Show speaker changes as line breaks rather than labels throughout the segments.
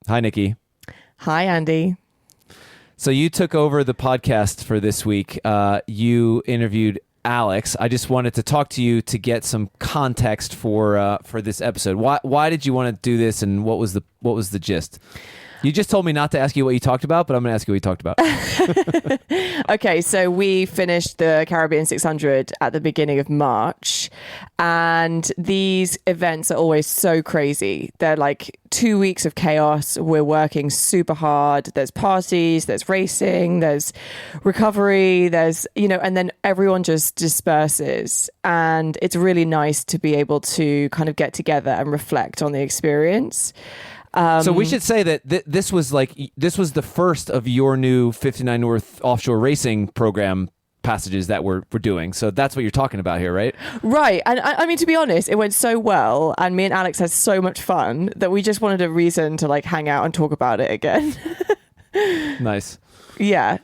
Hi, Nikki.
Hi, Andy.
So you took over the podcast for this week. You interviewed Alex. I just wanted to talk to you to get some context for this episode. Why did you want to do this, and what was the gist? You just told me not to ask you what you talked about, but I'm going to ask you what you talked about.
Okay, so we finished the Caribbean 600 at the beginning of March, and these events are always so crazy. They're like 2 weeks of chaos. We're working super hard. There's parties, there's racing, there's recovery, there's, and then everyone just disperses. And it's really nice to be able to kind of get together and reflect on the experience.
So we should say that this was the first of your new 59 North offshore racing program passages that we're doing. So that's what you're talking about here, right?
Right. And I mean, to be honest, it went so well, and me and Alex had so much fun that we just wanted a reason to like hang out and talk about it again.
Nice.
Yeah.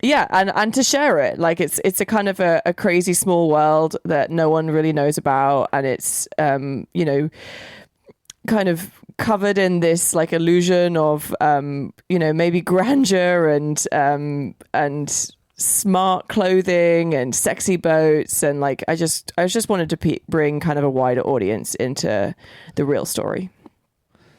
Yeah, and to share it, like it's a kind of a crazy small world that no one really knows about, and it's kind of covered in this like illusion of maybe grandeur and smart clothing and sexy boats, and like I just wanted to bring kind of a wider audience into the real story.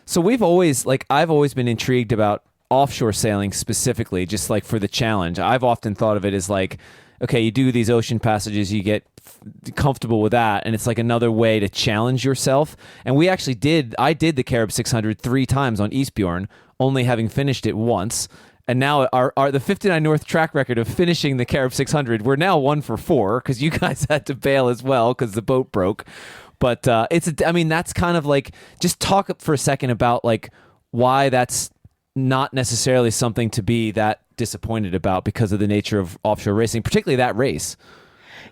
So I've always been intrigued about offshore sailing specifically, just like for the challenge. I've often thought of it as like, okay, you do these ocean passages, you get comfortable with that, and it's like another way to challenge yourself. And I did the Carib 600 3 times on Eastbjorn, only having finished it once. And now the 59 North track record of finishing the Carib 600, we're now 1 for 4 because you guys had to bail as well because the boat broke. But that's kind of like, just talk for a second about like why that's not necessarily something to be that disappointed about because of the nature of offshore racing, particularly that race.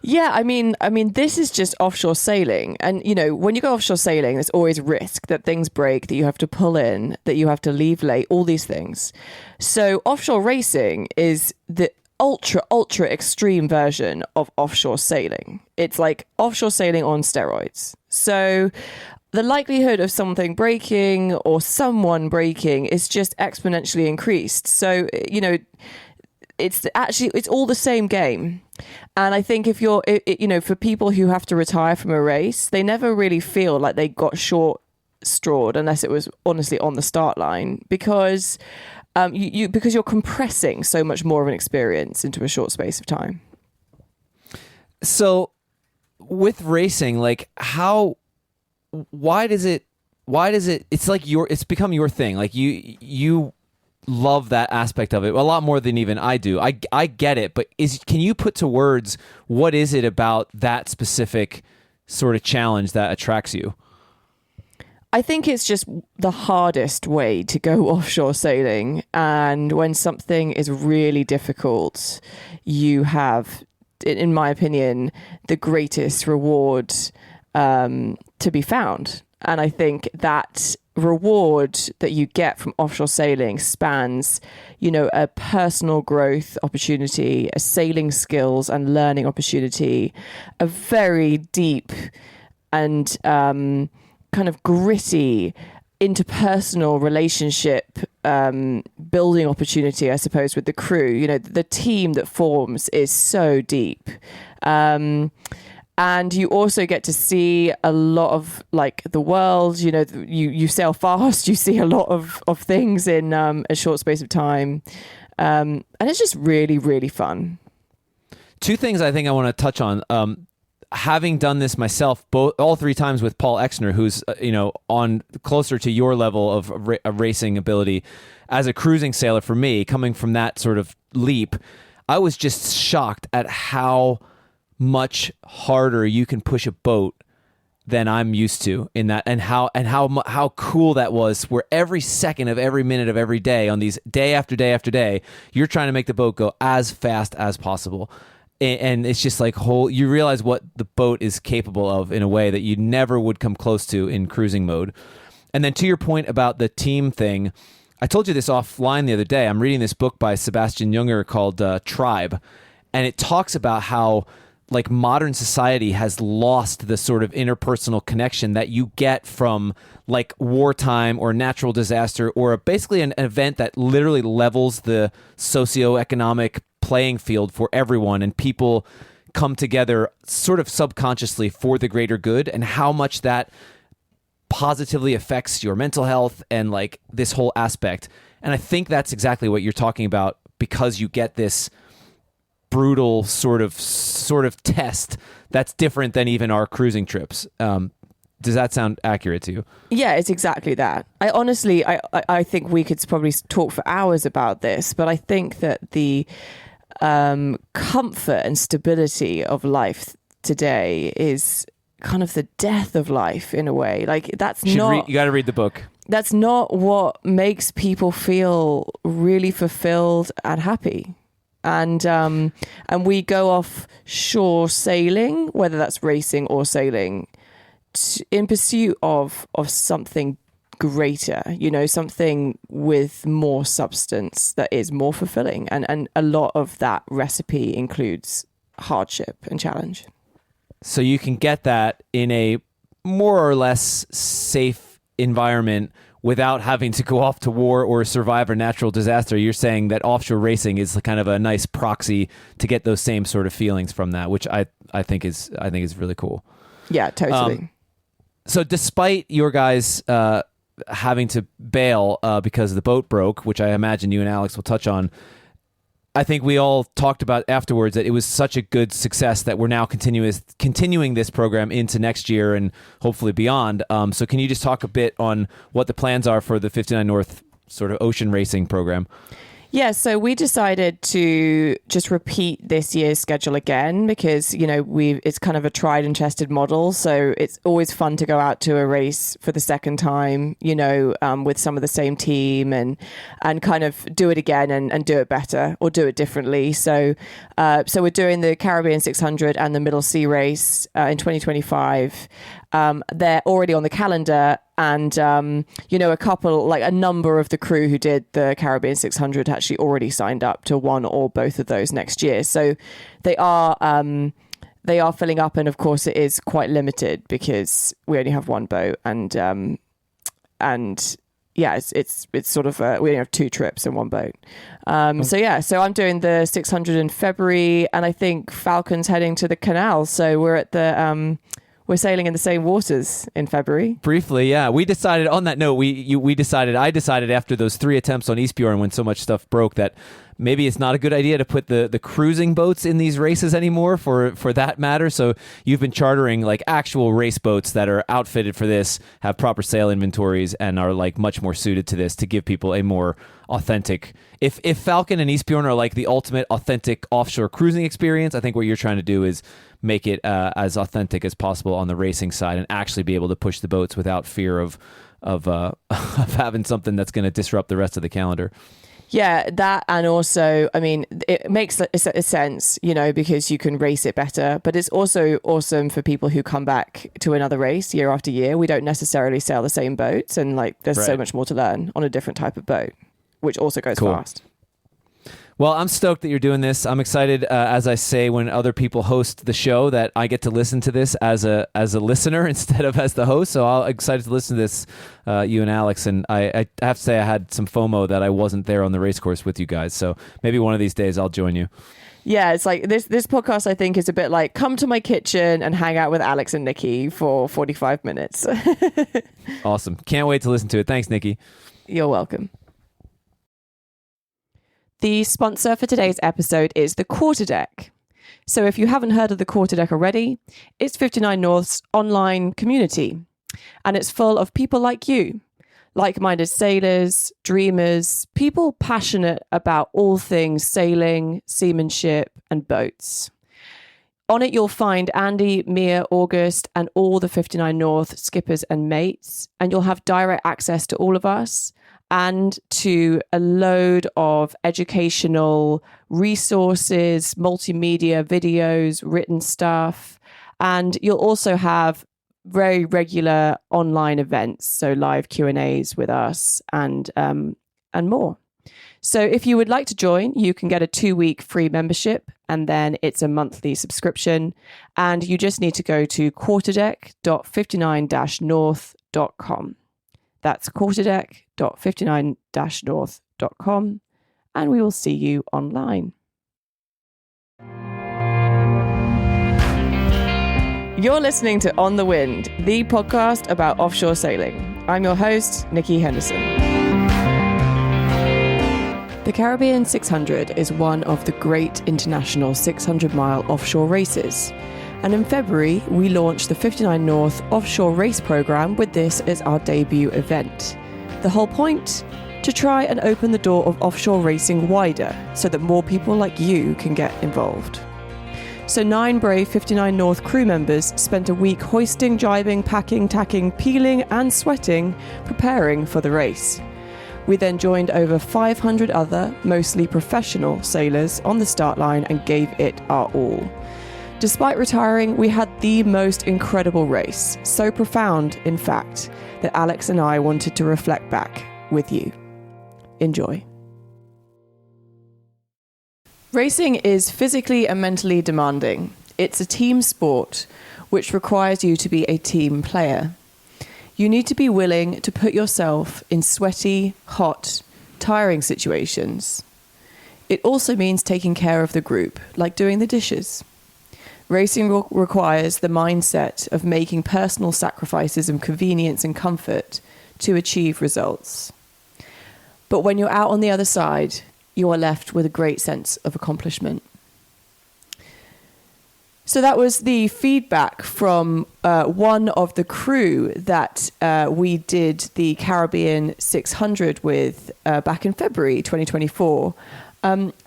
Yeah, I mean, this is just offshore sailing. And, when you go offshore sailing, there's always risk that things break, that you have to pull in, that you have to leave late, all these things. So offshore racing is the ultra, ultra extreme version of offshore sailing. It's like offshore sailing on steroids. So the likelihood of something breaking or someone breaking is just exponentially increased. So, it's all the same game. And I think if you're, for people who have to retire from a race, they never really feel like they got short strawed unless it was honestly on the start line, because because you're compressing so much more of an experience into a short space of time.
So with racing, like why does it, it's like it's become your thing. Like you love that aspect of it a lot more than even I do. I get it, but can you put to words what is it about that specific sort of challenge that attracts you?
I think it's just the hardest way to go offshore sailing, and when something is really difficult, you have, in my opinion, the greatest reward to be found. And I think that reward that you get from offshore sailing spans, a personal growth opportunity, a sailing skills and learning opportunity, a very deep and kind of gritty interpersonal relationship building opportunity, I suppose, with the crew. The team that forms is so deep. And you also get to see a lot of like the world. You sail fast, you see a lot of things in a short space of time. And it's just really, really fun.
2 things I think I want to touch on. Having done this myself, all 3 times with Paul Exner, who's on closer to your level of racing ability as a cruising sailor. For me, coming from that sort of leap, I was just shocked at how much harder you can push a boat than I'm used to in that, and how cool that was, where every second of every minute of every day on these day after day after day, you're trying to make the boat go as fast as possible. And it's just like you realize what the boat is capable of in a way that you never would come close to in cruising mode. And then to your point about the team thing, I told you this offline the other day. I'm reading this book by Sebastian Junger called Tribe, and it talks about how like modern society has lost the sort of interpersonal connection that you get from like wartime or natural disaster or basically an event that literally levels the socioeconomic playing field for everyone, and people come together sort of subconsciously for the greater good, and how much that positively affects your mental health and like this whole aspect. And I think that's exactly what you're talking about, because you get this brutal sort of test that's different than even our cruising trips. Does that sound accurate to you?
Yeah, it's exactly that. I honestly, I think we could probably talk for hours about this, but I think that the comfort and stability of life today is kind of the death of life in a way. Like that's
you got to read the book.
That's not what makes people feel really fulfilled and happy. And we go offshore sailing, whether that's racing or sailing, in pursuit of something greater, something with more substance that is more fulfilling. And a lot of that recipe includes hardship and challenge.
So you can get that in a more or less safe environment without having to go off to war or survive a natural disaster. You're saying that offshore racing is kind of a nice proxy to get those same sort of feelings from that, which I think is really cool.
Yeah, totally.
So despite your guys having to bail because the boat broke, which I imagine you and Alex will touch on, I think we all talked about afterwards that it was such a good success that we're now continuing this program into next year and hopefully beyond. So can you just talk a bit on what the plans are for the 59 North sort of ocean racing program?
Yeah, so we decided to just repeat this year's schedule again because, it's kind of a tried and tested model. So it's always fun to go out to a race for the second time, with some of the same team and kind of do it again and do it better or do it differently. So we're doing the Caribbean 600 and the Middle Sea race in 2025. They're already on the calendar. And, a number of the crew who did the Caribbean 600 actually already signed up to one or both of those next year. So they are filling up. And of course it is quite limited because we only have one boat and yeah, it's sort of, we only have 2 trips in one boat. So I'm doing the 600 in February and I think Falcon's heading to the canal. So we're at we're sailing in the same waters in February.
Briefly, yeah. We decided on that note, I decided after those 3 attempts on Eastbjorn when so much stuff broke that maybe it's not a good idea to put the cruising boats in these races anymore for that matter. So you've been chartering like actual race boats that are outfitted for this, have proper sail inventories, and are like much more suited to this to give people a more authentic. If Falcon and Eastbjorn are like the ultimate authentic offshore cruising experience, I think what you're trying to do is make it as authentic as possible on the racing side and actually be able to push the boats without fear of having something that's going to disrupt the rest of the calendar.
Yeah, that, and also, I mean, it makes a sense, because you can race it better, but it's also awesome for people who come back to another race year after year. We don't necessarily sail the same boats, and there's so much more to learn on a different type of boat, which also goes fast.
Well, I'm stoked that you're doing this. I'm excited, as I say, when other people host the show, that I get to listen to this as a listener instead of as the host. So I'm excited to listen to this, you and Alex. And I have to say I had some FOMO that I wasn't there on the race course with you guys. So maybe one of these days I'll join you.
Yeah, it's like this podcast, I think, is a bit like come to my kitchen and hang out with Alex and Nikki for 45 minutes.
Awesome. Can't wait to listen to it. Thanks, Nikki.
You're welcome. The sponsor for today's episode is the Quarterdeck. So if you haven't heard of the Quarterdeck already, it's 59 North's online community. And it's full of people like you, like-minded sailors, dreamers, people passionate about all things sailing, seamanship, and boats. On it, you'll find Andy, Mia, August, and all the 59 North skippers and mates. And you'll have direct access to all of us and to a load of educational resources, multimedia videos, written stuff. And you'll also have very regular online events, so live Q&As with us and more. So if you would like to join, you can get a 2-week free membership, and then it's a monthly subscription. And you just need to go to quarterdeck.59-north.com. That's quarterdeck.59-north.com. And we will see you online. You're listening to On the Wind, the podcast about offshore sailing. I'm your host, Nikki Henderson. The Caribbean 600 is one of the great international 600-mile offshore races. And in February, we launched the 59 North offshore race program with this as our debut event. The whole point? To try and open the door of offshore racing wider so that more people like you can get involved. So 9 brave 59 North crew members spent a week hoisting, jibing, packing, tacking, peeling and sweating, preparing for the race. We then joined over 500 other, mostly professional sailors on the start line and gave it our all. Despite retiring, we had the most incredible race, so profound, in fact, that Alex and I wanted to reflect back with you. Enjoy. Racing is physically and mentally demanding. It's a team sport, which requires you to be a team player. You need to be willing to put yourself in sweaty, hot, tiring situations. It also means taking care of the group, like doing the dishes. Racing requires the mindset of making personal sacrifices of convenience and comfort to achieve results. But when you're out on the other side, you are left with a great sense of accomplishment. So that was the feedback from one of the crew that we did the Caribbean 600 with back in February 2024.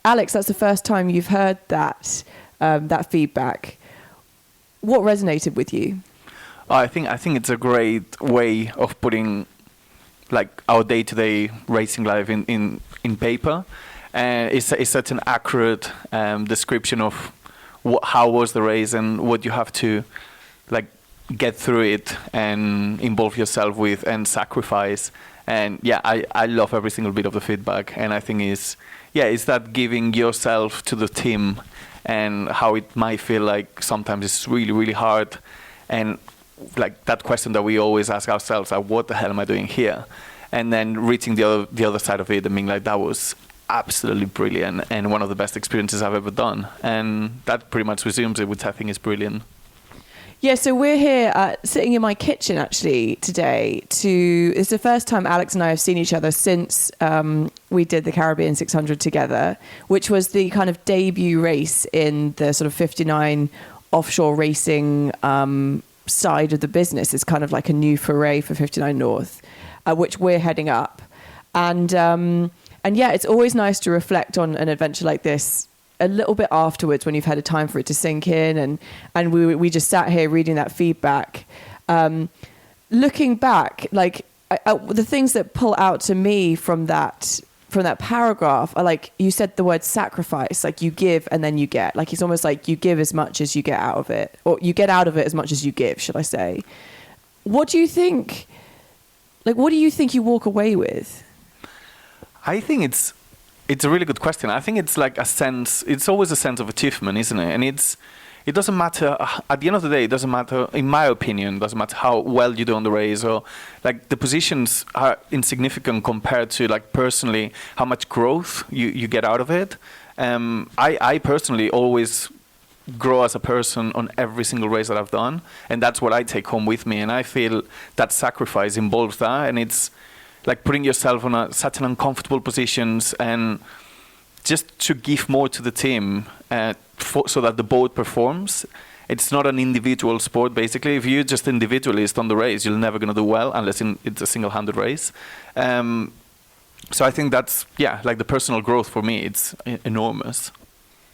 Alex, that's the first time you've heard that feedback. What resonated with you?
I think it's a great way of putting like our day-to-day racing life in paper. It's such an accurate description of how was the race and what you have to like get through it and involve yourself with and sacrifice. And yeah, I love every single bit of the feedback. And I think it's that giving yourself to the team and how it might feel like sometimes it's really, really hard. And like that question that we always ask ourselves, like, what the hell am I doing here? And then reaching the other side of it and being like, that was absolutely brilliant and one of the best experiences I've ever done. And that pretty much resumes it, which I think is brilliant.
Yeah, so we're here sitting in my kitchen actually today it's the first time Alex and I have seen each other since we did the Caribbean 600 together, which was the kind of debut race in the sort of 59 offshore racing side of the business. It's kind of like a new foray for 59 North, which we're heading up. And yeah, it's always nice to reflect on an adventure like this a little bit afterwards when you've had a time for it to sink in. And we just sat here reading that feedback. Looking back, like the things that pull out to me from that paragraph are like, you said the word sacrifice, like you give and then you get. Like it's almost like you give as much as you get out of it, or you get out of it as much as you give, should I say. What do you think? Like, what do you think you walk away with?
I think it's a really good question. I think it's like it's always a sense of achievement, isn't it? And it doesn't matter, at the end of the day, it doesn't matter, in my opinion, it doesn't matter how well you do on the race, or like the positions are insignificant compared to like personally how much growth you get out of it. I personally always grow as a person on every single race that I've done, and that's what I take home with me. And I feel that sacrifice involves that, and it's like putting yourself on such an uncomfortable positions and just to give more to the team so that the boat performs. It's not an individual sport, basically. If you're just individualist on the race, you're never going to do well unless it's a single-handed race. So I think that's, like the personal growth for me, it's enormous.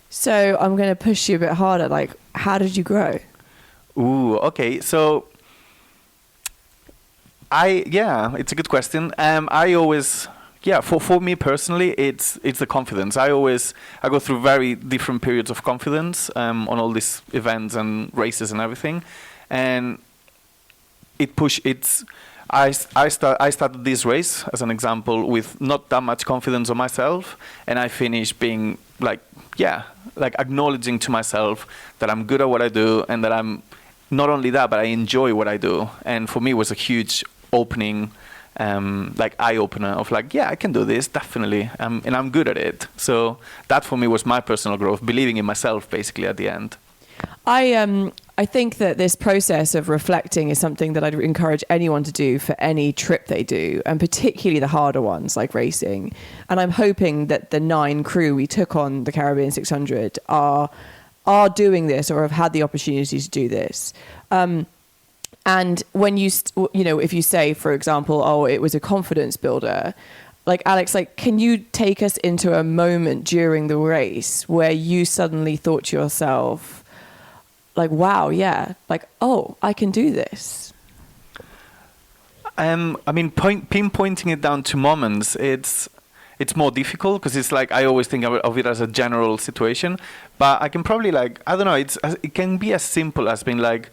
So I'm going to push you a bit harder. Like, how did you grow?
Ooh, okay. So it's a good question. I always, for me personally, it's the confidence. I go through very different periods of confidence on all these events and races and everything, and I started this race as an example with not that much confidence on myself, and I finished being like acknowledging to myself that I'm good at what I do, and that I'm not only that, but I enjoy what I do. And for me, it was a huge opening, eye opener of like, yeah, I can do this definitely, and I'm good at it. So that for me was my personal growth, believing in myself basically at the end.
I think that this process of reflecting is something that I'd encourage anyone to do for any trip they do, and particularly the harder ones like racing. And I'm hoping that the 9 crew we took on the Caribbean 600 are doing this or have had the opportunity to do this. And when if you say, for example, oh, it was a confidence builder, like Alex, like, can you take us into a moment during the race where you suddenly thought to yourself, like, wow, yeah, like, oh, I can do this?
Pinpointing it down to moments, it's more difficult because it's like I always think of it as a general situation. But I can probably I don't know. It can be as simple as being like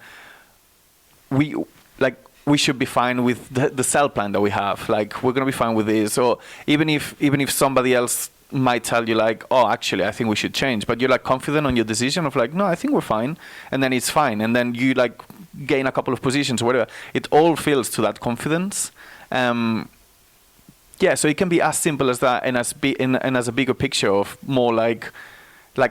we should be fine with the cell plan that we have. Like, we're gonna be fine with this. Or even if somebody else might tell you like, oh, actually, I think we should change, but you're like confident on your decision of like, no, I think we're fine, and then it's fine, and then you like gain a couple of positions or whatever. It all feels to that confidence. So it can be as simple as that, and as a bigger picture of more like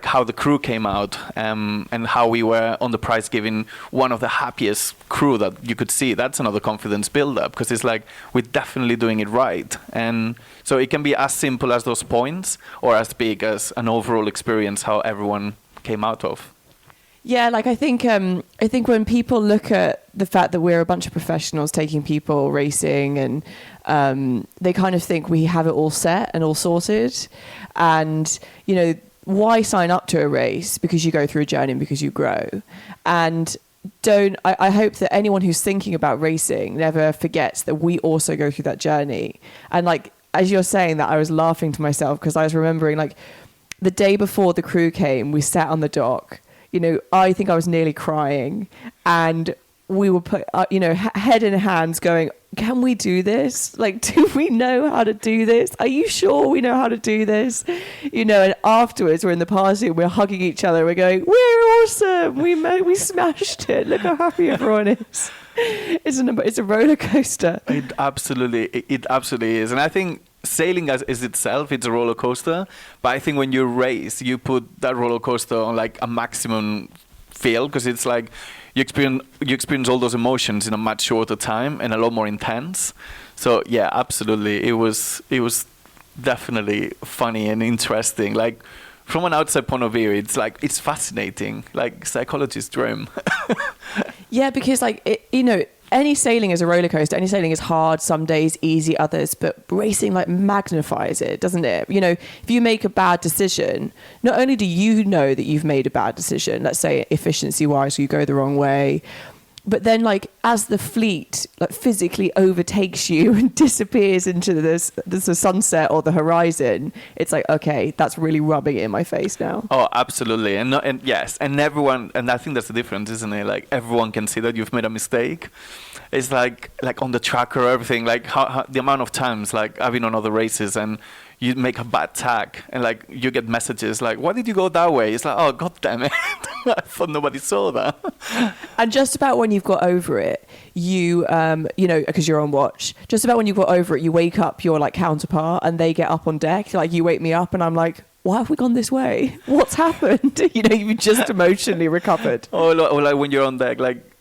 how the crew came out, and how we were on the prize giving one of the happiest crew that you could see. That's another confidence build up, because it's like we're definitely doing it right. And so it can be as simple as those points, or as big as an overall experience how everyone came out of.
Yeah, like I think when people look at the fact that we're a bunch of professionals taking people racing, and they kind of think we have it all set and all sorted, and why sign up to a race? Because you go through a journey and because you grow. And I hope that anyone who's thinking about racing never forgets that we also go through that journey. And like, as you're saying that, I was laughing to myself because I was remembering like the day before the crew came, we sat on the dock, I think I was nearly crying, and we were put, head in hands going, can we do this? Like, do we know how to do this? Are you sure we know how to do this? And afterwards we're in the party and we're hugging each other. We're going, we're awesome. We smashed it. Look how happy everyone is. It's a roller coaster.
It absolutely is. And I think sailing is itself, it's a roller coaster. But I think when you race, you put that roller coaster on like a maximum feel, because it's like, you experience all those emotions in a much shorter time and a lot more intense. So yeah, absolutely, it was definitely funny and interesting. Like, from an outside point of view, it's fascinating, like psychologist's dream.
Yeah, because like any sailing is a roller coaster. Any sailing is hard, some days easy, others, but racing like magnifies it, doesn't it? If you make a bad decision, not only do you know that you've made a bad decision, let's say efficiency wise, you go the wrong way, but then like as the fleet like physically overtakes you and disappears into the sunset or the horizon, it's like, okay, that's really rubbing it in my face now.
Oh, absolutely. And yes, and everyone, and I think that's the difference, isn't it? Like, everyone can see that you've made a mistake. It's like on the track or everything, like how the amount of times like I've been on other races and you make a bad tack and like you get messages like, why did you go that way? It's like, oh, God damn it. I thought nobody saw that.
And just about when you've got over it, you because you're on watch, just about when you've got over it, you wake up your like counterpart and they get up on deck. Like, you wake me up and I'm like, why have we gone this way? What's happened? You've just emotionally recovered.
Or like when you're on deck, like,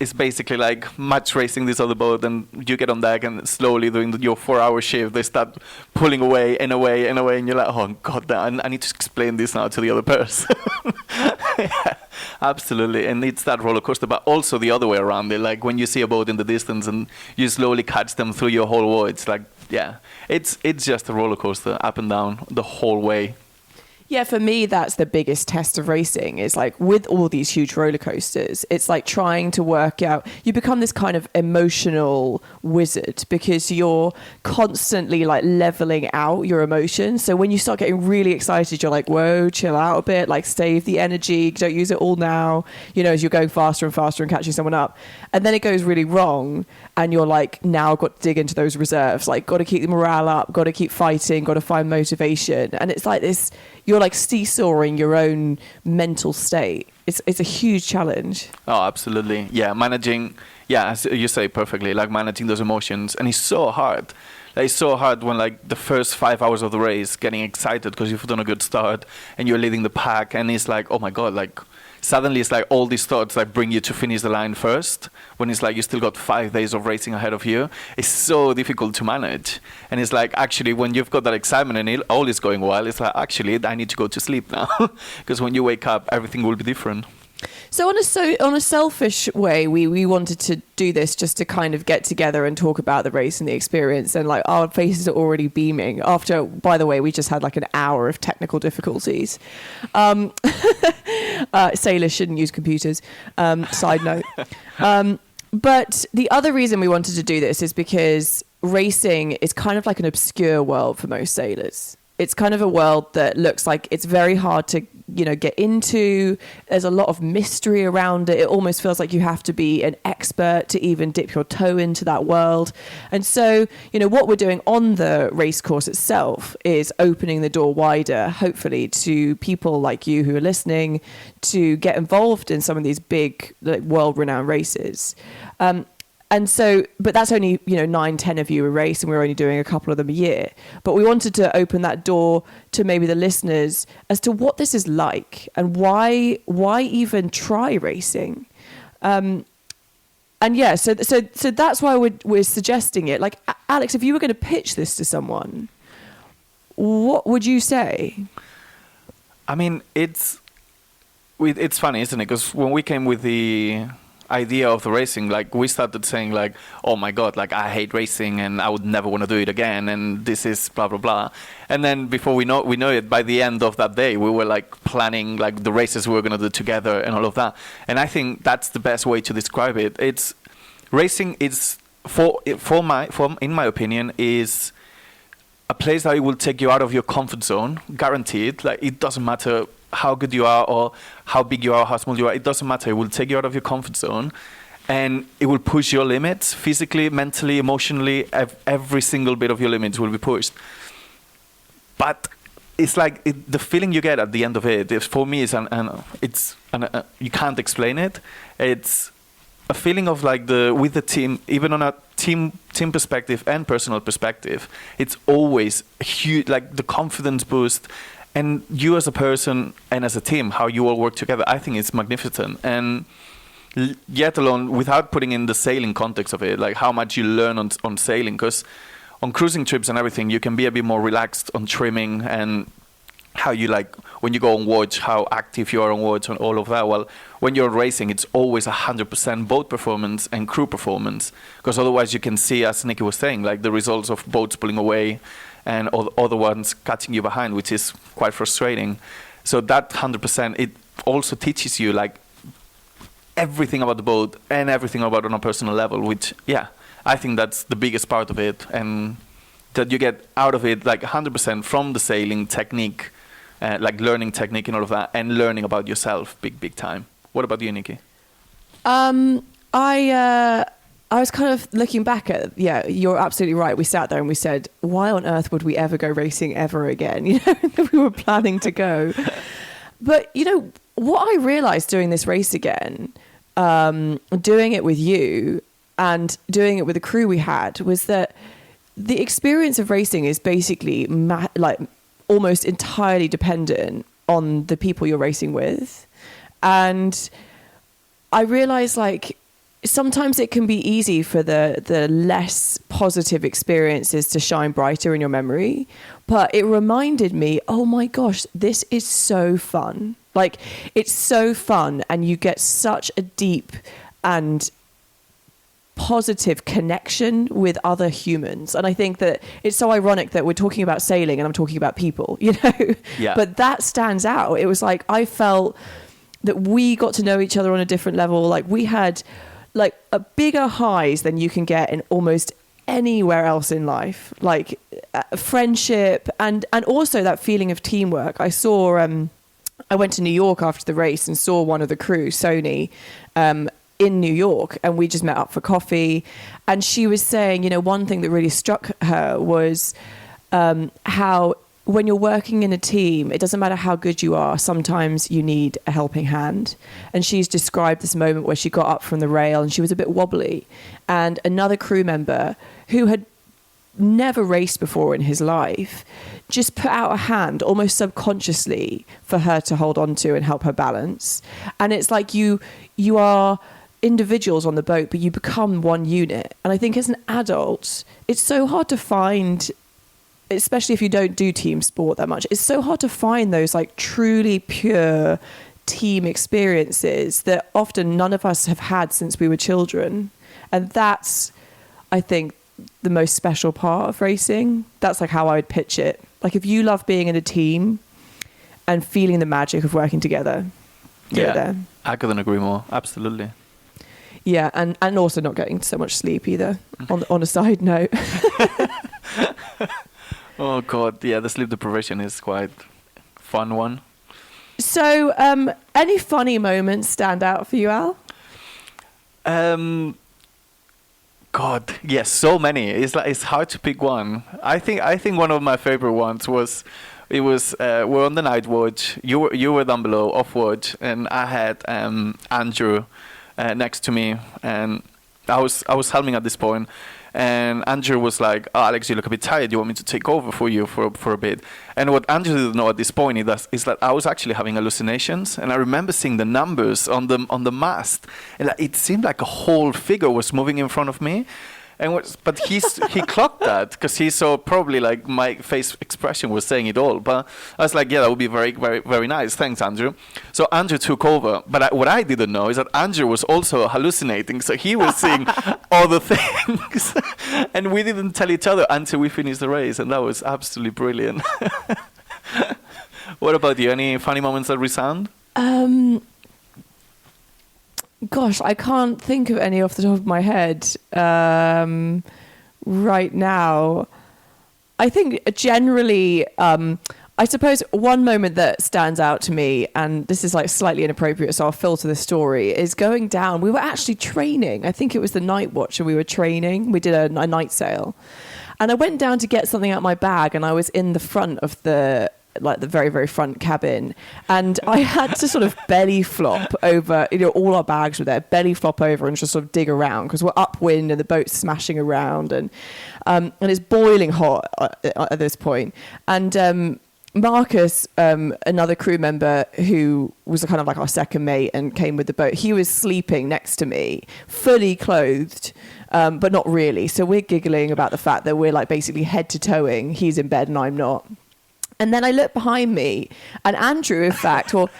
it's basically like match racing this other boat, and you get on deck and slowly doing your 4-hour shift, they start pulling away and away and away, and you're like, oh God, I need to explain this now to the other person. Yeah, absolutely. And it's that roller coaster, but also the other way around it. Like, when you see a boat in the distance and you slowly catch them through your whole wall, it's like, yeah, it's just a roller coaster up and down the whole way.
Yeah, for me, that's the biggest test of racing is like with all these huge roller coasters, it's like trying to work out, you become this kind of emotional wizard because you're constantly like leveling out your emotions. So when you start getting really excited, you're like, whoa, chill out a bit, like save the energy, don't use it all now, as you're going faster and faster and catching someone up. And then it goes really wrong. And you're like, now got to dig into those reserves, like got to keep the morale up, got to keep fighting, got to find motivation. And it's like this, you're like seesawing your own mental state. It's a huge challenge.
Oh, absolutely. Yeah, managing, as you say perfectly, like managing those emotions. And it's so hard. Like, it's so hard when like the first 5 hours of the race, getting excited because you've done a good start and you're leading the pack. And it's like, oh my God, like suddenly it's like all these thoughts like bring you to finish the line first when it's like you still got 5 days of racing ahead of you. It's so difficult to manage. And it's like actually when you've got that excitement and all is going well, it's like actually I need to go to sleep now because when you wake up everything will be different.
So on a selfish way, we wanted to do this just to kind of get together and talk about the race and the experience, and like our faces are already beaming after, by the way, we just had like an hour of technical difficulties. Sailors shouldn't use computers. Side note. But the other reason we wanted to do this is because racing is kind of like an obscure world for most sailors. It's kind of a world that looks like it's very hard to, get into. There's a lot of mystery around it. It almost feels like you have to be an expert to even dip your toe into that world. And so, what we're doing on the race course itself is opening the door wider, hopefully, to people like you who are listening to get involved in some of these big, like, world-renowned races. And so, but that's only, 9-10 of you a race, and we're only doing a couple of them a year. But we wanted to open that door to maybe the listeners as to what this is like and why even try racing. So that's why we're suggesting it. Like, Alex, if you were going to pitch this to someone, what would you say?
I mean, it's funny, isn't it? Because when we came with the idea of the racing, like we started saying like, oh my God, like I hate racing and I would never want to do it again, and this is blah blah blah. And then before we know it, by the end of that day we were like planning like the races we were going to do together and all of that. And I think that's the best way to describe it. It's racing is in my opinion is a place that will take you out of your comfort zone, guaranteed. Like it doesn't matter how good you are or how big you are, how small you are, it doesn't matter. It will take you out of your comfort zone and it will push your limits physically, mentally, emotionally. Every single bit of your limits will be pushed. But it's like the feeling you get at the end of it, for me, you can't explain it. It's a feeling of like with the team, even on a team perspective and personal perspective, it's always huge, like the confidence boost. And you as a person and as a team, how you all work together, I think it's magnificent. And yet alone, without putting in the sailing context of it, like how much you learn on sailing, because on cruising trips and everything, you can be a bit more relaxed on trimming and how you like, when you go on watch, how active you are on watch and all of that. Well, when you're racing, it's always 100% boat performance and crew performance, because otherwise you can see, as Nikki was saying, like the results of boats pulling away and other ones catching you behind, which is quite frustrating. So that 100%, it also teaches you like everything about the boat and everything about on a personal level, which, I think that's the biggest part of it. And that you get out of it like 100% from the sailing technique, like learning technique and all of that, and learning about yourself big time. What about you, Nikki?
I was kind of looking back at, you're absolutely right. We sat there and we said, why on earth would we ever go racing ever again? We were planning to go. But, what I realized doing this race again, doing it with you and doing it with the crew we had, was that the experience of racing is basically like almost entirely dependent on the people you're racing with. And I realized like, sometimes it can be easy for the less positive experiences to shine brighter in your memory. But it reminded me, oh my gosh, this is so fun. Like, it's so fun. And you get such a deep and positive connection with other humans. And I think that it's so ironic that we're talking about sailing and I'm talking about people, you know.
Yeah.
But that stands out. It was like I felt that we got to know each other on a different level. Like we had like a bigger highs than you can get in almost anywhere else in life, like friendship and also that feeling of teamwork. I went to New York after the race and saw one of the crew, Sony, in New York, and we just met up for coffee. And she was saying, you know, one thing that really struck her was how when you're working in a team, it doesn't matter how good you are, sometimes you need a helping hand. And she's described this moment where she got up from the rail and she was a bit wobbly. And another crew member who had never raced before in his life just put out a hand almost subconsciously for her to hold on to and help her balance. And it's like you are individuals on the boat, but you become one unit. And I think as an adult, it's so hard to find, especially if you don't do team sport that much, it's so hard to find those like truly pure team experiences that often none of us have had since we were children. And that's, I think, the most special part of racing. That's like how I would pitch it. Like if you love being in a team and feeling the magic of working together, get there.
I couldn't agree more. Absolutely.
Yeah, and also not getting so much sleep either, on a side note.
Oh, God. Yeah, the sleep deprivation is quite fun one.
So, any funny moments stand out for you, Al?
God, yes, so many. It's hard to pick one. I think one of my favorite ones was we're on the night watch. You were down below off watch, and I had Andrew next to me, and I was helming at this point, and Andrew was like, "Oh, Alex, you look a bit tired. You want me to take over for you for a bit?" And what Andrew didn't know at this point is that I was actually having hallucinations, and I remember seeing the numbers on the mast, and it seemed like a whole figure was moving in front of me. But he clocked that because he saw probably like my face expression was saying it all. But I was like, yeah, that would be very, very, very nice. Thanks, Andrew. So Andrew took over. But what I didn't know is that Andrew was also hallucinating. So he was seeing all the things. And we didn't tell each other until we finished the race. And that was absolutely brilliant. What about you? Any funny moments that resound?
Gosh, I can't think of any off the top of my head right now. I think generally, I suppose one moment that stands out to me, and this is like slightly inappropriate, so I'll filter the story, is going down. We were actually training. I think it was the night watch, and we were training. We did a night sail. And I went down to get something out of my bag, and I was in the front of the very, very front cabin. And I had to sort of belly flop over, all our bags were there, belly flop over and just sort of dig around because we're upwind and the boat's smashing around and it's boiling hot at this point. And Marcus, another crew member who was kind of like our second mate and came with the boat, he was sleeping next to me, fully clothed, but not really. So we're giggling about the fact that we're like basically head to toeing. He's in bed and I'm not. And then I looked behind me, and Andrew, in fact, or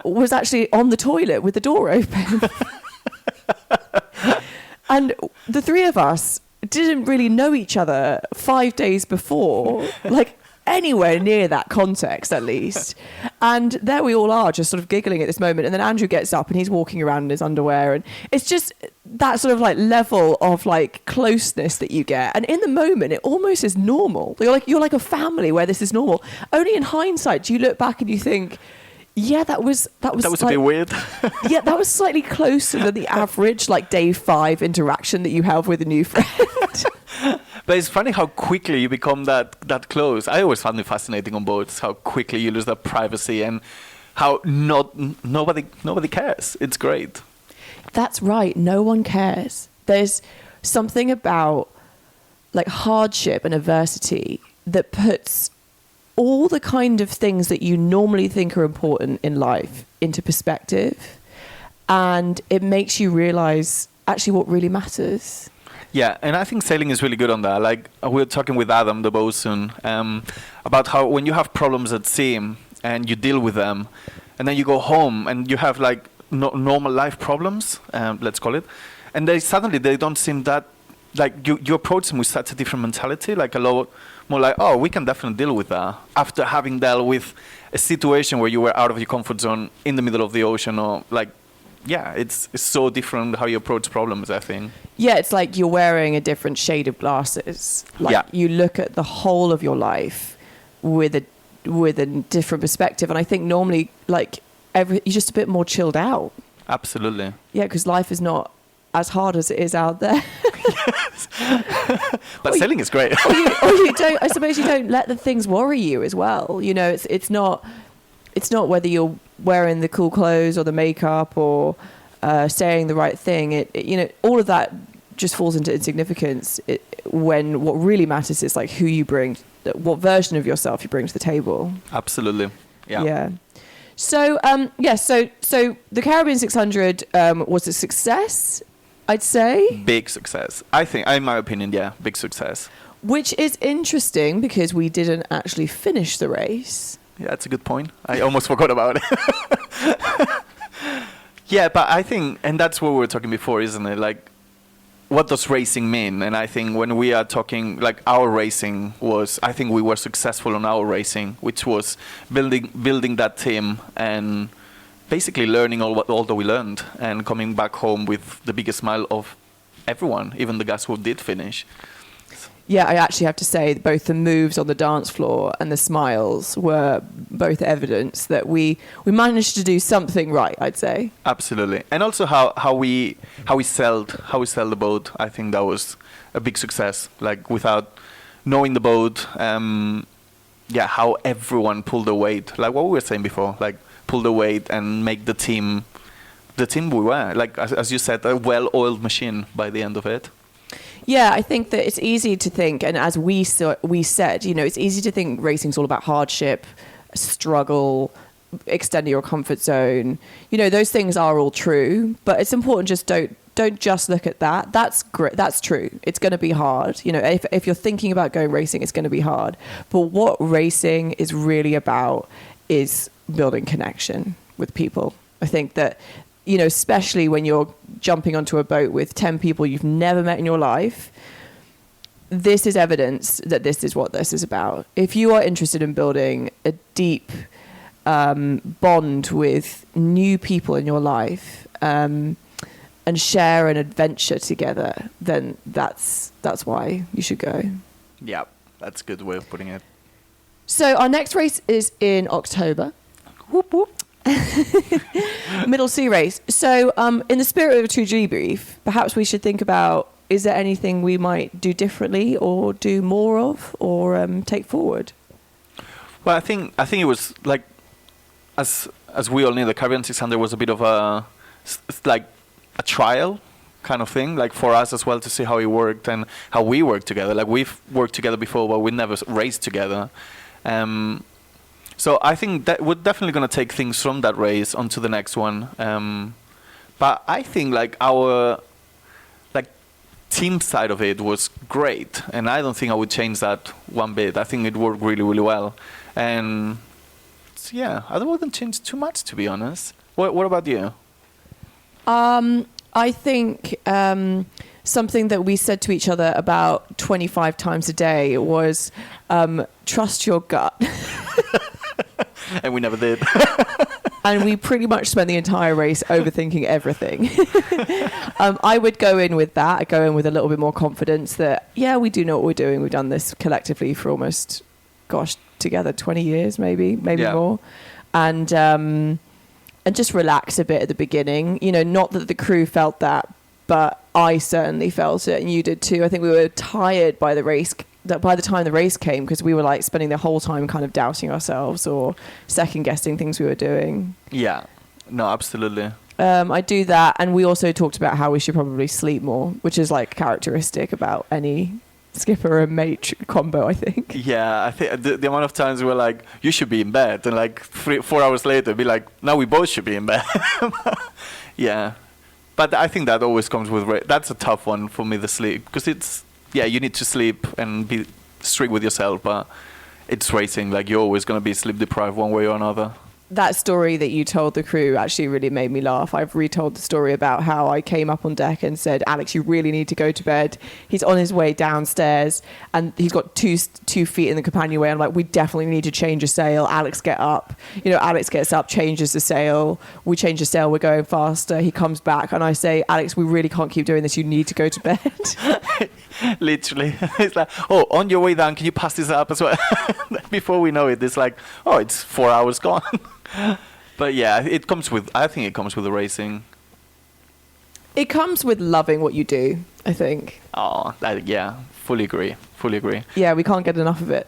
was actually on the toilet with the door open. And the three of us didn't really know each other 5 days before, like anywhere near that context, at least. And there we all are, just sort of giggling at this moment. And then Andrew gets up and he's walking around in his underwear. And it's just that sort of like level of like closeness that you get. And in the moment, it almost is normal. You're like a family where this is normal. Only in hindsight do you look back and you think, yeah, that was
a
like,
bit weird.
Yeah, that was slightly closer than the average like day 5 interaction that you have with a new friend.
But it's funny how quickly you become that close. I always found it fascinating on boats how quickly you lose that privacy and how nobody cares. It's great.
That's right. No one cares. There's something about like hardship and adversity that puts all the kind of things that you normally think are important in life into perspective, and it makes you realize actually what really matters.
Yeah, and I think sailing is really good on that. Like, we were talking with Adam, the bosun, about how when you have problems at sea and you deal with them, and then you go home and you have like normal life problems, let's call it, and they don't seem that, like you approach them with such a different mentality, like a lot more like, oh, we can definitely deal with that after having dealt with a situation where you were out of your comfort zone in the middle of the ocean, or like, yeah, it's so different how you approach problems, I think.
Yeah, it's like you're wearing a different shade of glasses. Like you look at the whole of your life with a different perspective, and I think normally like you're just a bit more chilled out.
Absolutely.
Yeah, because life is not as hard as it is out there.
Yes. But sailing is great.
or you don't. I suppose you don't let the things worry you as well. You know, it's not whether you're wearing the cool clothes or the makeup or saying the right thing. You know, all of that just falls into insignificance when what really matters is like who you bring, what version of yourself you bring to the table.
Absolutely. Yeah.
Yeah. So so the Caribbean 600 was a success, I'd say.
Big success. I think, in my opinion, yeah, big success.
Which is interesting because we didn't actually finish the race.
Yeah, that's a good point. I almost forgot about it. Yeah, but I think, and that's what we were talking before, isn't it? Like, what does racing mean? And I think when we are talking, like, our racing was, I think we were successful on our racing, which was building that team and basically learning all that we learned and coming back home with the biggest smile of everyone, even the guys who did finish.
Yeah, I actually have to say both the moves on the dance floor and the smiles were both evidence that we managed to do something right, I'd say.
Absolutely. And also how we sailed the boat. I think that was a big success. Like, without knowing the boat, how everyone pulled the weight. Like what we were saying before, like pull the weight and make the team we were. Like, as you said, a well-oiled machine by the end of it.
Yeah, I think that it's easy to think, and as we said, you know, it's easy to think racing's all about hardship, struggle, extending your comfort zone. You know, those things are all true, but it's important just don't just look at that. That's great. That's true. It's going to be hard. You know, if you're thinking about going racing, it's going to be hard. But what racing is really about is building connection with people. I think that, you know, especially when you're jumping onto a boat with 10 people you've never met in your life, this is evidence that this is what this is about. If you are interested in building a deep bond with new people in your life and share an adventure together, then that's why you should go.
Yeah, that's a good way of putting it.
So our next race is in October. Whoop, whoop. Middle sea race. So in the spirit of a true debrief, perhaps we should think about, is there anything we might do differently or do more of or take forward?
Well, I think it was like, as we all knew, the Caribbean 600 was a bit of a trial kind of thing, like for us as well, to see how it worked and how we worked together. Like, we've worked together before, but we never raced together. So I think that we're definitely going to take things from that race onto the next one. But I think like our team side of it was great, and I don't think I would change that one bit. I think it worked really, really well. And yeah, I wouldn't change too much, to be honest. What about you?
I think something that we said to each other about 25 times a day was trust your gut.
And we never did.
And we pretty much spent the entire race overthinking everything. I would go in with that. I'd go in with a little bit more confidence that, yeah, we do know what we're doing. We've done this collectively for almost, together 20 years, maybe more. And just relax a bit at the beginning. You know, not that the crew felt that, but I certainly felt it, and you did too. I think we were tired by the race. By the time the race came, because we were like spending the whole time kind of doubting ourselves or second guessing things we were doing.
Yeah, no, absolutely.
I do that, and we also talked about how we should probably sleep more, which is like characteristic about any skipper and mate combo, I think.
Yeah, I think the amount of times we were like, you should be in bed, and like 4 hours later be like, no, we both should be in bed. Yeah, but I think that always comes with that's a tough one for me, the sleep, because it's, yeah, you need to sleep and be strict with yourself, but it's racing. Like, you're always going to be sleep deprived one way or another.
that story that you told the crew actually really made me laugh. I've retold the story about how I came up on deck and said, Alex, you really need to go to bed. He's on his way downstairs and he's got two feet in the companionway. I'm like, we definitely need to change a sail. Alex, get up. Alex gets up, changes the sail. We change the sail. We're going faster. He comes back and I say, Alex, we really can't keep doing this. You need to go to bed.
Literally. It's like, oh, on your way down, can you pass this up as well? Before we know it, it's like, oh, it's 4 hours gone. But yeah, I think it comes with the racing.
It comes with loving what you do, I think.
Oh, yeah, fully agree.
Yeah, we can't get enough of it.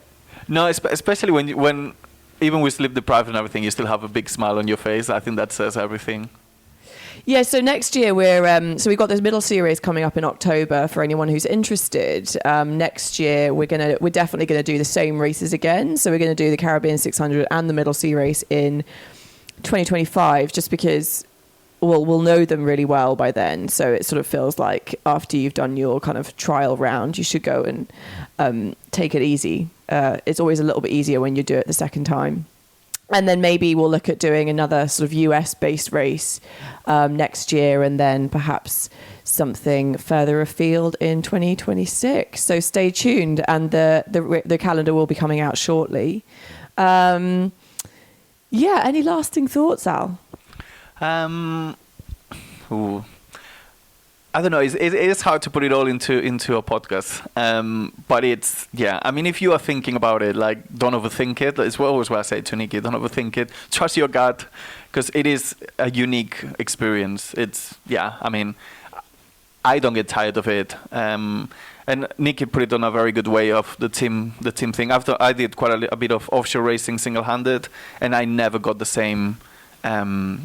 No, especially when even with sleep deprived and everything, you still have a big smile on your face. I think that says everything.
Yeah, so next year we've got this middle series coming up in October for anyone who's interested. Next year we're definitely gonna do the same races again. So we're gonna do the Caribbean 600 and the middle sea race in 2025, just because we'll know them really well by then. So it sort of feels like after you've done your kind of trial round, you should go and take it easy. It's always a little bit easier when you do it the second time. And then maybe we'll look at doing another sort of US-based race next year, and then perhaps something further afield in 2026. So stay tuned, and the calendar will be coming out shortly. Any lasting thoughts, Al?
I don't know. It is hard to put it all into a podcast. But it's, yeah. I mean, if you are thinking about it, like, don't overthink it. It's always what I say to Nikki. Don't overthink it. Trust your gut, because it is a unique experience. It's, yeah. I mean, I don't get tired of it. And Nikki put it on a very good way of the team thing. After I did quite a bit of offshore racing single-handed, and I never got the same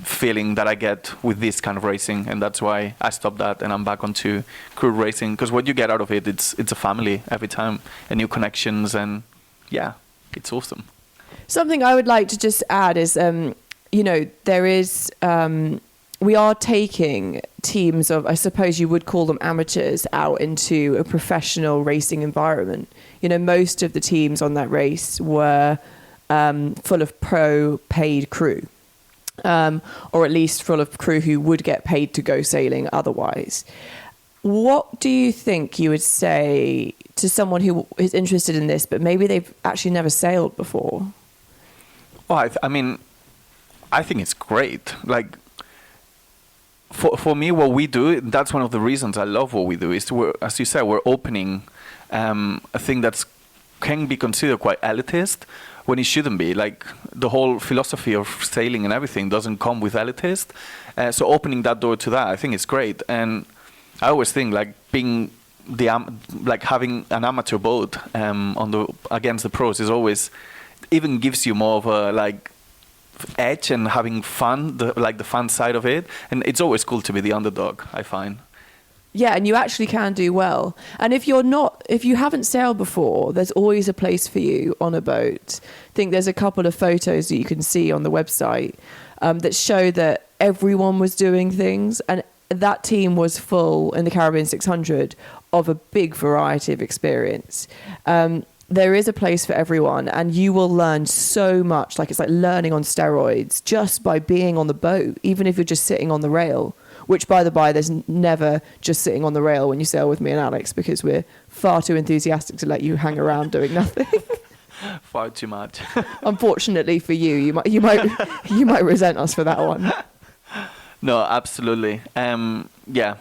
feeling that I get with this kind of racing, and that's why I stopped that and I'm back onto crew racing, because what you get out of it, it's a family every time, and new connections, and yeah, it's awesome.
Something I would like to just add is, there is, we are taking teams of, I suppose you would call them amateurs, out into a professional racing environment. Most of the teams on that race were full of pro paid crew. Or at least full of crew who would get paid to go sailing otherwise. What do you think you would say to someone who is interested in this, but maybe they've actually never sailed before?
Well, I think it's great. Like, for me, what we do, that's one of the reasons I love what we do, is as you said, we're opening a thing that can be considered quite elitist, when it shouldn't be. Like, the whole philosophy of sailing and everything doesn't come with elitist. So opening that door to that, I think it's great. And I always think, like, being having an amateur boat against the pros is always, even gives you more of a edge, and having fun, the fun side of it. And it's always cool to be the underdog, I find.
Yeah, and you actually can do well. And if you haven't sailed before, there's always a place for you on a boat. I think there's a couple of photos that you can see on the website that show that everyone was doing things, and that team was full in the Caribbean 600 of a big variety of experience. There is a place for everyone, and you will learn so much. Like, it's like learning on steroids just by being on the boat, even if you're just sitting on the rail. Which, by the by, there's never just sitting on the rail when you sail with me and Alex, because we're far too enthusiastic to let you hang around doing nothing.
Far too much.
Unfortunately for you, you might resent us for that one.
No, absolutely. Yeah,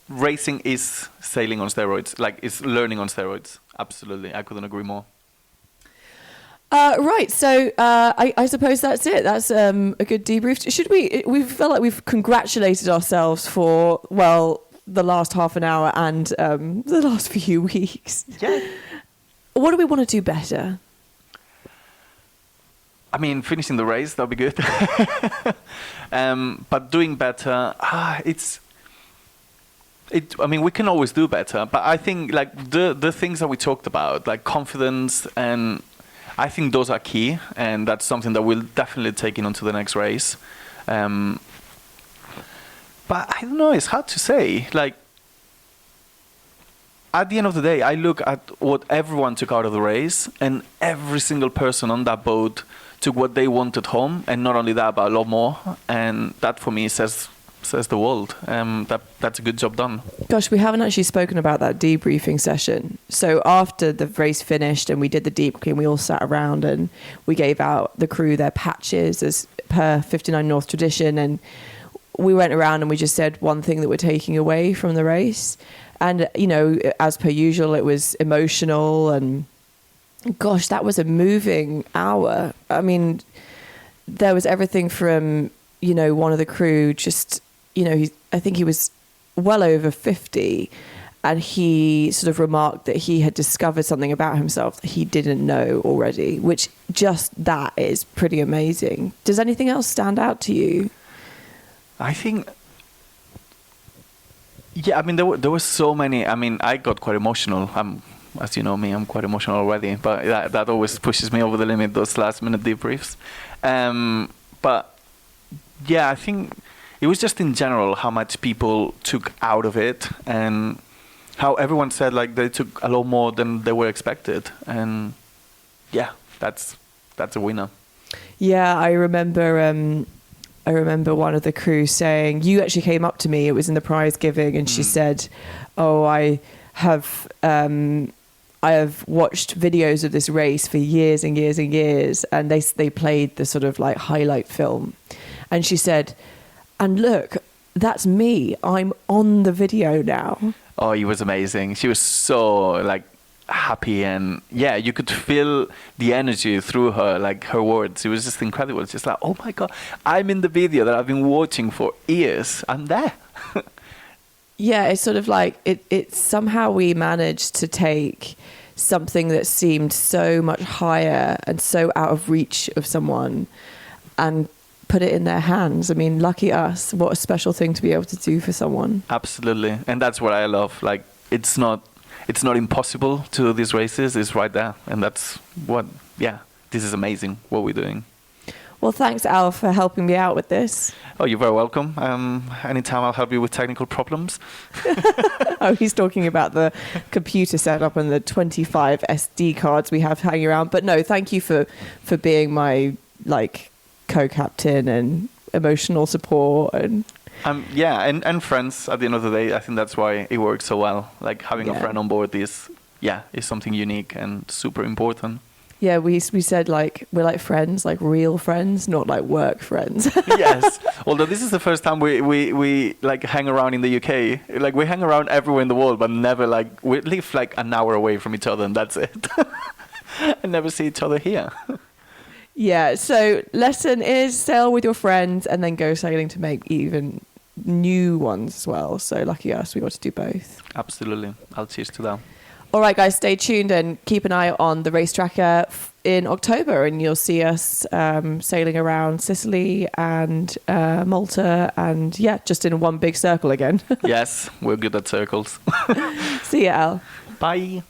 racing is sailing on steroids. Like, it's learning on steroids. Absolutely, I couldn't agree more.
Right, so I suppose that's it. That's a good debrief. Should we feel like we've congratulated ourselves for, well, the last half an hour and the last few weeks.
Yeah.
What do we want to do better?
I mean, finishing the race, that'll be good. But doing better, we can always do better. But I think, like, the things that we talked about, like confidence, and I think those are key, and that's something that we'll definitely take into the next race. But I don't know, it's hard to say. Like, at the end of the day, I look at what everyone took out of the race, and every single person on that boat took what they wanted home, and not only that, but a lot more. And that for me says the world. That's a good job done.
Gosh, we haven't actually spoken about that debriefing session. So after the race finished and we did the deep clean, we all sat around and we gave out the crew their patches as per 59 North tradition. And we went around and we just said one thing that we're taking away from the race. And, you know, as per usual, it was emotional. And gosh, that was a moving hour. I mean, there was everything from, you know, one of the crew just, you know, I think he was well over 50, and he sort of remarked that he had discovered something about himself that he didn't know already, which just that is pretty amazing. Does anything else stand out to you?
I think, yeah, I mean, there were so many. I mean, I got quite emotional. As you know me, I'm quite emotional already, but that always pushes me over the limit, those last minute debriefs. But yeah, I think it was just in general how much people took out of it, and how everyone said like they took a lot more than they were expected. And yeah, that's a winner.
Yeah, I remember one of the crew saying, you actually came up to me, it was in the prize giving, and she said, oh, I have watched videos of this race for years and years and years, and they played the sort of like highlight film, and she said, and look, that's me, I'm on the video now.
Oh, it was amazing. She was so like happy, and yeah, you could feel the energy through her, like her words. It was just incredible. It's just like, oh my God, I'm in the video that I've been watching for years. I'm there.
Yeah, it's sort of like it somehow we managed to take something that seemed so much higher and so out of reach of someone and put it in their hands. I mean, lucky us. What a special thing to be able to do for someone.
Absolutely. And that's what I love. Like, it's not impossible to do these races. It's right there. And that's what, yeah, this is amazing what we're doing.
Well, thanks, Al, for helping me out with this.
Oh, you're very welcome. Anytime I'll help you with technical problems.
Oh, he's talking about the computer setup and the 25 SD cards we have hanging around. But no, thank you for being my, like, co-captain and emotional support. And
yeah, and friends at the end of the day. I think that's why it works so well. Like, having a friend on board is something unique and super important.
Yeah, we said like we're like friends, like real friends, not like work friends.
Yes. Although this is the first time we like hang around in the UK. Like, we hang around everywhere in the world, but never like we live like an hour away from each other, and that's it. And never see each other here.
Yeah. So lesson is sail with your friends and then go sailing to make even new ones as well. So lucky us, we got to do both.
Absolutely. I'll cheers to that.
All right, guys, stay tuned and keep an eye on the race tracker in October, and you'll see us sailing around Sicily and Malta, and yeah, just in one big circle again.
Yes, we're good at circles.
See ya, Al.
Bye.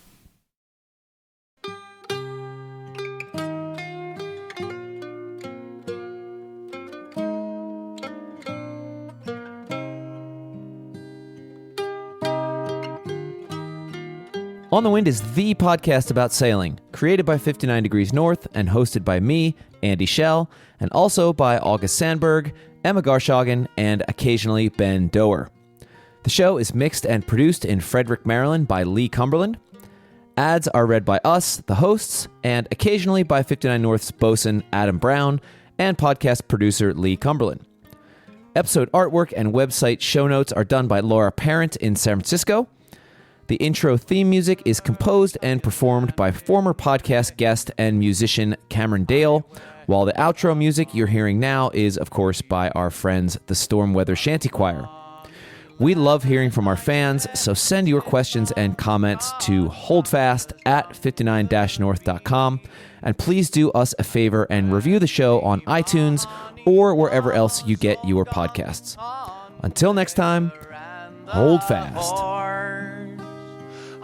On the Wind is the podcast about sailing, created by 59 Degrees North and hosted by me, Andy Schell, and also by August Sandberg, Emma Garshagen, and occasionally Ben Doer. The show is mixed and produced in Frederick, Maryland by Lee Cumberland. Ads are read by us, the hosts, and occasionally by 59 North's bosun Adam Brown and podcast producer Lee Cumberland. Episode artwork and website show notes are done by Laura Parent in San Francisco. The intro theme music is composed and performed by former podcast guest and musician Cameron Dale, while the outro music you're hearing now is, of course, by our friends, the Storm Weather Shanty Choir. We love hearing from our fans, so send your questions and comments to holdfast@59-north.com, and please do us a favor and review the show on iTunes or wherever else you get your podcasts. Until next time, hold fast.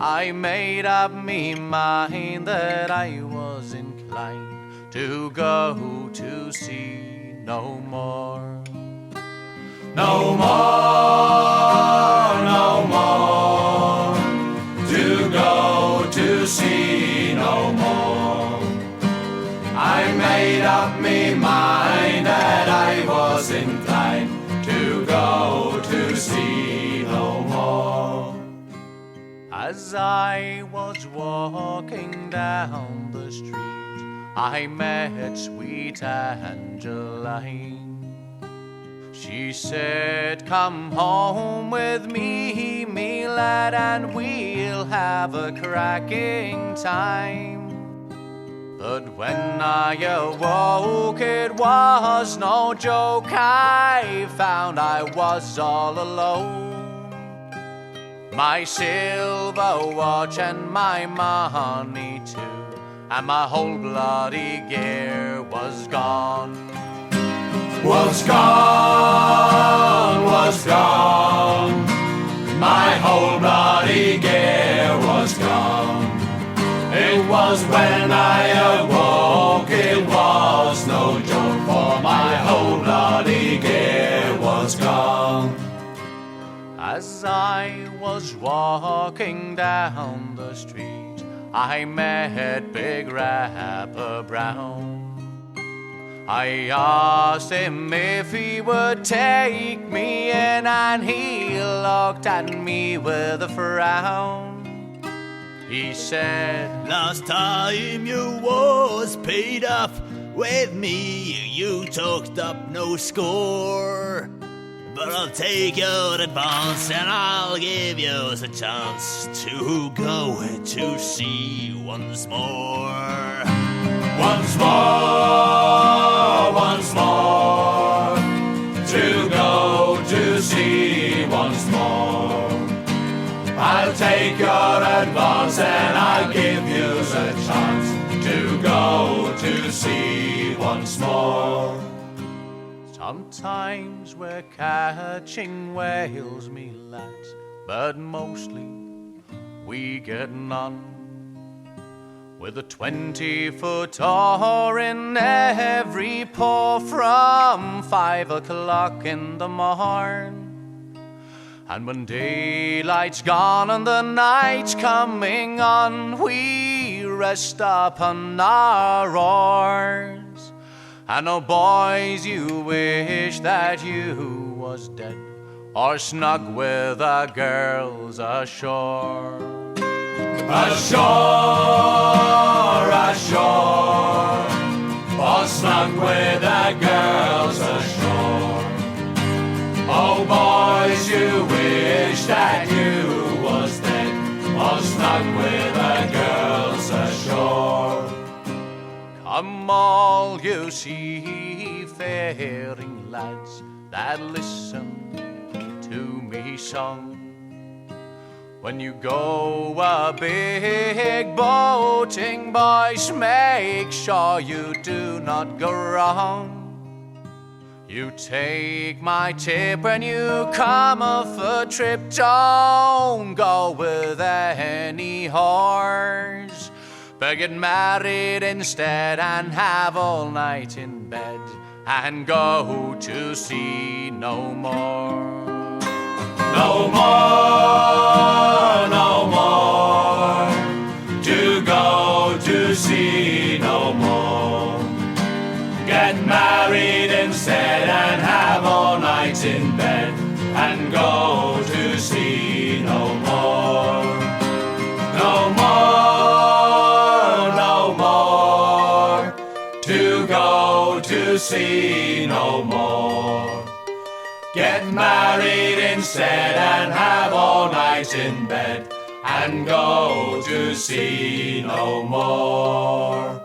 I made up me mind that I was inclined to go to sea no more. No more, no more, to go to sea no more. I made up me mind that I was inclined to go to sea no more. As I was walking down the street, I met sweet Angeline. She said, come home with me, me lad, and we'll have a cracking time. But when I awoke, it was no joke. I found I was all alone. My silver watch and my money too, and my whole bloody gear was gone. Was gone, was gone. My whole bloody gear was gone. It was when I awoke, it was no joke, for my whole bloody gear was gone. As I was walking down the street, I met Big Rapper Brown. I asked him if he would take me in, and he looked at me with a frown. He said,
last time you was paid up with me, you took up no score. But I'll take your advance and I'll give you a chance to go to sea once more.
once more, once more, to go to sea once more. I'll take your advance and I'll give you a chance to go to sea once more. Sometimes we're catching whales, me lads, but mostly we get none. With a 20-foot oar in every paw from 5 o'clock in the morn. And when daylight's gone and the night's coming on, we rest upon our oars. And oh boys, you wish that you was dead or snug with the girls ashore. Ashore, ashore, or snug with the girls ashore. Oh boys, you wish that you was dead or snug with the girls ashore. Come all you seafaring lads that listen to me song. When you go a big boating, boys, make sure you do not go wrong. You take my tip when you come off a trip, don't go with any whores. But get married instead and have all night in bed and go to sea no more. No more, no more, to go to sea no more. Get married instead and have all night in bed and go to sea no more. No more, no more, to go to sea no more. Get married instead and have all night in bed and go to sea no more.